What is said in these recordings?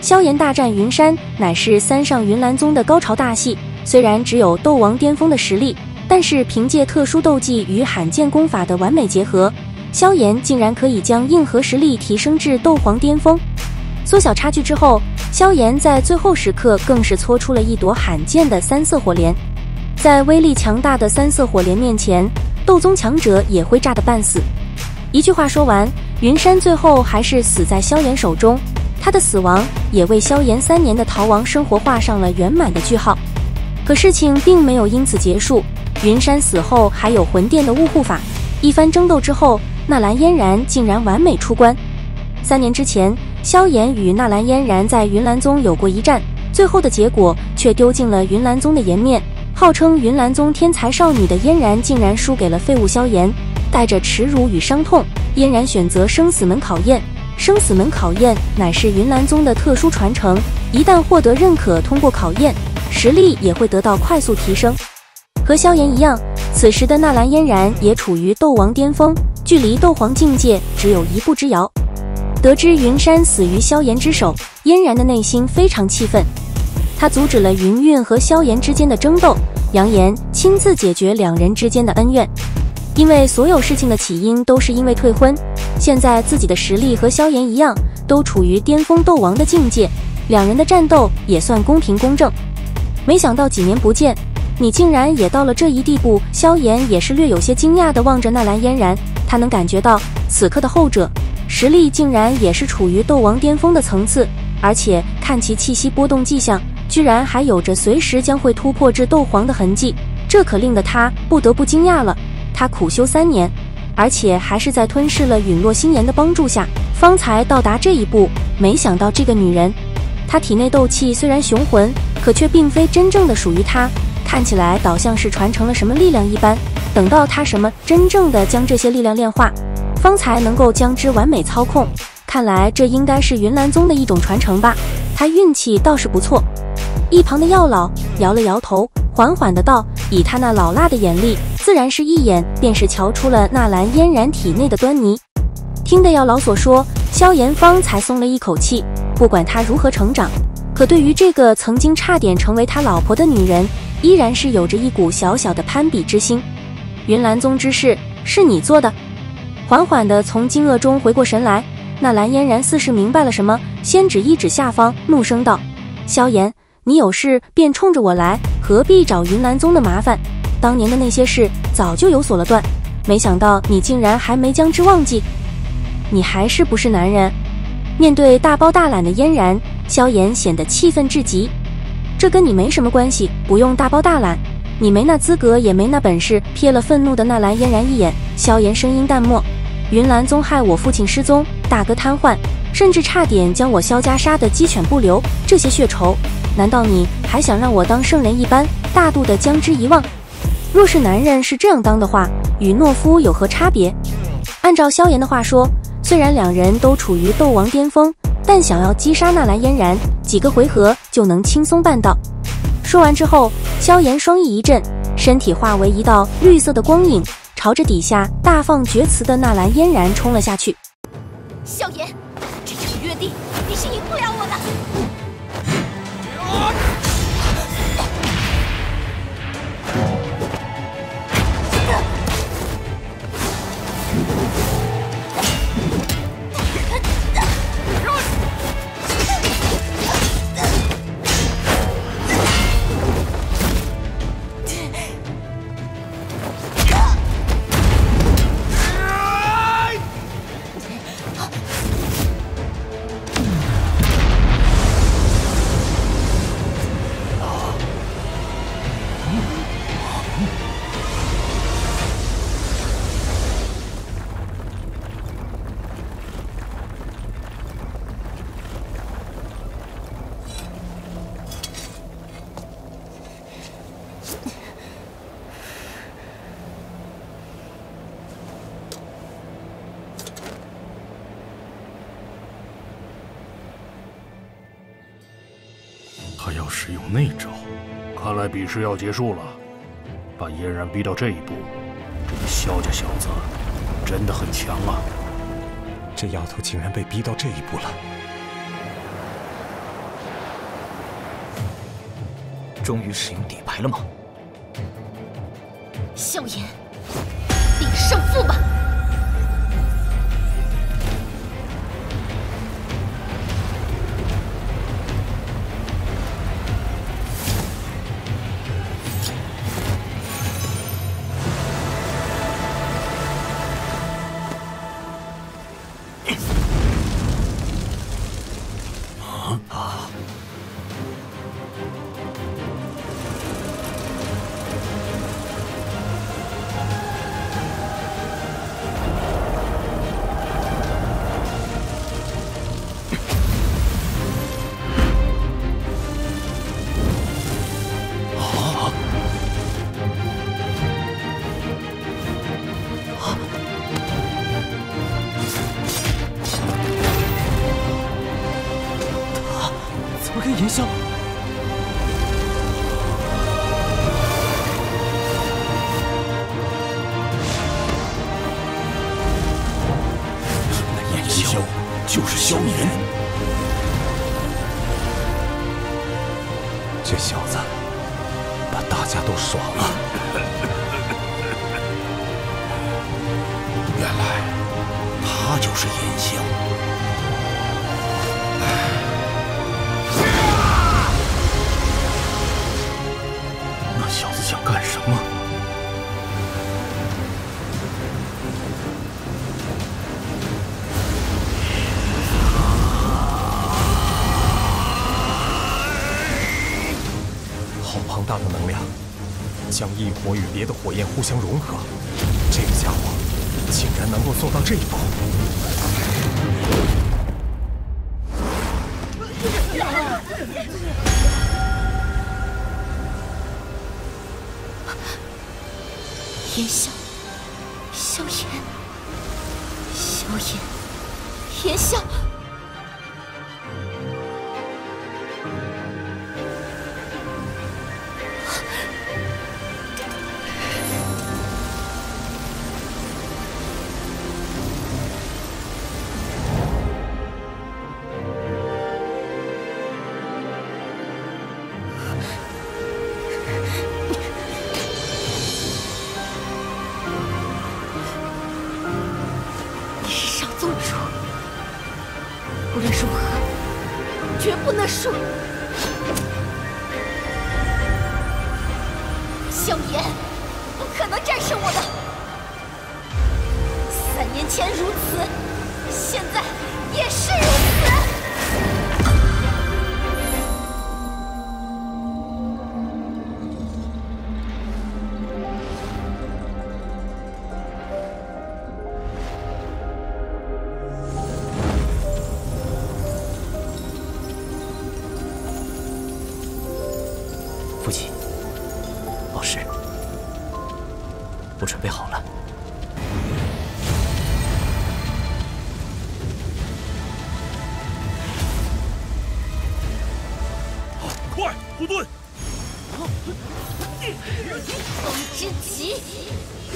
萧炎大战云山乃是三上云岚宗的高潮大戏，虽然只有斗王巅峰的实力，但是凭借特殊斗技与罕见功法的完美结合，萧炎竟然可以将硬核实力提升至斗皇巅峰。缩小差距之后，萧炎在最后时刻更是搓出了一朵罕见的三色火莲。在威力强大的三色火莲面前，斗宗强者也会炸得半死。一句话说完，云山最后还是死在萧炎手中，他的死亡也为萧炎3年的逃亡生活画上了圆满的句号。可事情并没有因此结束，云山死后还有魂殿的雾护法，一番争斗之后，纳兰嫣然竟然完美出关。3年之前，萧炎与纳兰嫣然在云岚宗有过一战，最后的结果却丢尽了云岚宗的颜面。号称云岚宗天才少女的嫣然竟然输给了废物萧炎，带着耻辱与伤痛，嫣然选择生死门考验。生死门考验乃是云岚宗的特殊传承，一旦获得认可，通过考验，实力也会得到快速提升。和萧炎一样，此时的纳兰嫣然也处于斗王巅峰，距离斗皇境界只有一步之遥。得知云山死于萧炎之手，嫣然的内心非常气愤。他阻止了云韵和萧炎之间的争斗，扬言亲自解决两人之间的恩怨。因为所有事情的起因都是因为退婚，现在自己的实力和萧炎一样，都处于巅峰斗王的境界，两人的战斗也算公平公正。没想到几年不见，你竟然也到了这一地步。萧炎也是略有些惊讶地望着纳兰嫣然，他能感觉到此刻的后者实力竟然也是处于斗王巅峰的层次，而且看其气息波动迹象，居然还有着随时将会突破至斗皇的痕迹，这可令得他不得不惊讶了。他苦修3年，而且还是在吞噬了陨落星岩的帮助下，方才到达这一步。没想到这个女人，她体内斗气虽然雄浑，可却并非真正的属于她，看起来倒像是传承了什么力量一般。等到她真正的将这些力量炼化，方才能够将之完美操控。看来这应该是云岚宗的一种传承吧，她运气倒是不错。一旁的药老摇了摇头，缓缓的道，以他那老辣的眼力，自然是一眼便是瞧出了纳兰嫣然体内的端倪。听得药老所说，萧炎方才松了一口气。不管他如何成长，可对于这个曾经差点成为他老婆的女人，依然是有着一股小小的攀比之心。云岚宗之事是你做的？缓缓地从惊愕中回过神来，纳兰嫣然似是明白了什么，先指一指下方，怒声道：萧炎，你有事便冲着我来，何必找云岚宗的麻烦？当年的那些事早就有所了断，没想到你竟然还没将之忘记。你还是不是男人？面对大包大揽的嫣然，萧炎显得气愤至极。这跟你没什么关系，不用大包大揽，你没那资格，也没那本事。瞥了愤怒的纳兰嫣然一眼，萧炎声音淡漠：云岚宗害我父亲失踪，大哥瘫痪，甚至差点将我萧家杀得鸡犬不留，这些血仇，难道你还想让我当圣人一般大度地将之遗忘？若是男人是这样当的话，与懦夫有何差别？按照萧炎的话说，虽然两人都处于斗王巅峰，但想要击杀纳兰嫣然，几个回合就能轻松办到。说完之后，萧炎双翼一震，身体化为一道绿色的光影，朝着底下大放厥词的纳兰嫣然冲了下去。萧炎，这场约定你是赢不了我的。他要使用内招，看来比试要结束了。把嫣然逼到这一步，这个萧家小子真的很强啊！这丫头竟然被逼到这一步了。终于使用底牌了吗？萧炎，定胜负吧！跟炎萧，那炎萧就是萧炎，这小子把大家都耍了。原来他就是炎萧。小子想干什么？好庞大的能量，将异火与别的火焰互相融合，这个家伙竟然能够做到这一步。炎萧，萧炎，萧炎，炎萧。无论如何，绝不能输！萧炎，不可能战胜我的。3年前如此，现在也是如此。父亲，老师，我准备好了。快护盾！风之极，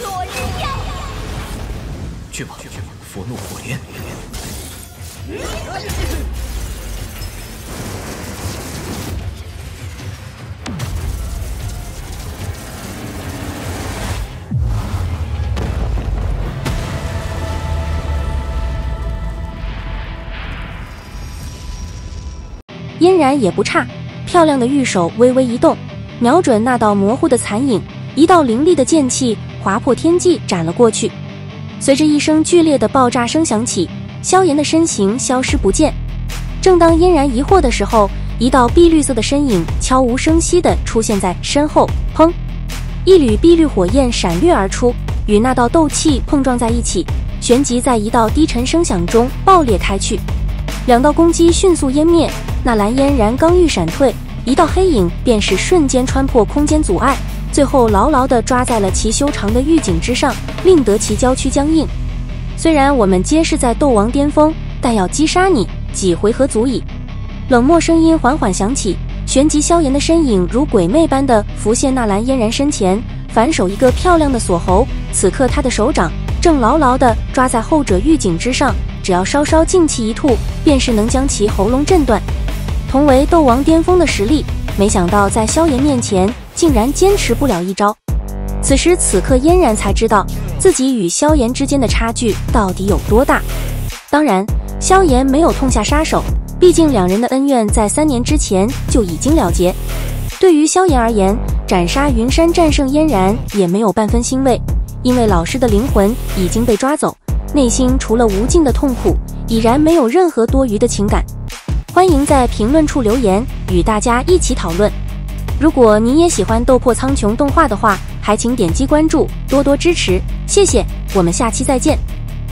落日焰！去吧，佛怒火莲。嫣然也不差，漂亮的玉手微微一动，瞄准那道模糊的残影，一道凌厉的剑气划破天际斩了过去。随着一声剧烈的爆炸声响起，萧炎的身形消失不见。正当嫣然疑惑的时候，一道碧绿色的身影悄无声息地出现在身后，砰！一缕碧绿火焰闪掠而出，与那道斗气碰撞在一起，旋即在一道低沉声响中爆裂开去。两道攻击迅速湮灭，那蓝嫣然刚欲闪退，一道黑影便是瞬间穿破空间阻碍，最后牢牢地抓在了其修长的玉颈之上，令得其娇躯僵硬。虽然我们皆是在斗王巅峰，但要击杀你，几回合足矣。冷漠声音缓缓响起，旋即萧炎的身影如鬼魅般的浮现纳兰嫣然身前，反手一个漂亮的锁喉，此刻他的手掌正牢牢地抓在后者玉颈之上，只要稍稍劲气一吐，便是能将其喉咙震断。同为斗王巅峰的实力，没想到在萧炎面前竟然坚持不了一招。此时此刻，嫣然才知道自己与萧炎之间的差距到底有多大。当然，萧炎没有痛下杀手，毕竟两人的恩怨在3年之前就已经了结。对于萧炎而言，斩杀云山战胜嫣然也没有半分欣慰，因为老师的灵魂已经被抓走，内心除了无尽的痛苦，已然没有任何多余的情感。欢迎在评论处留言，与大家一起讨论。如果你也喜欢斗破苍穹动画的话，还请点击关注，多多支持，谢谢，我们下期再见。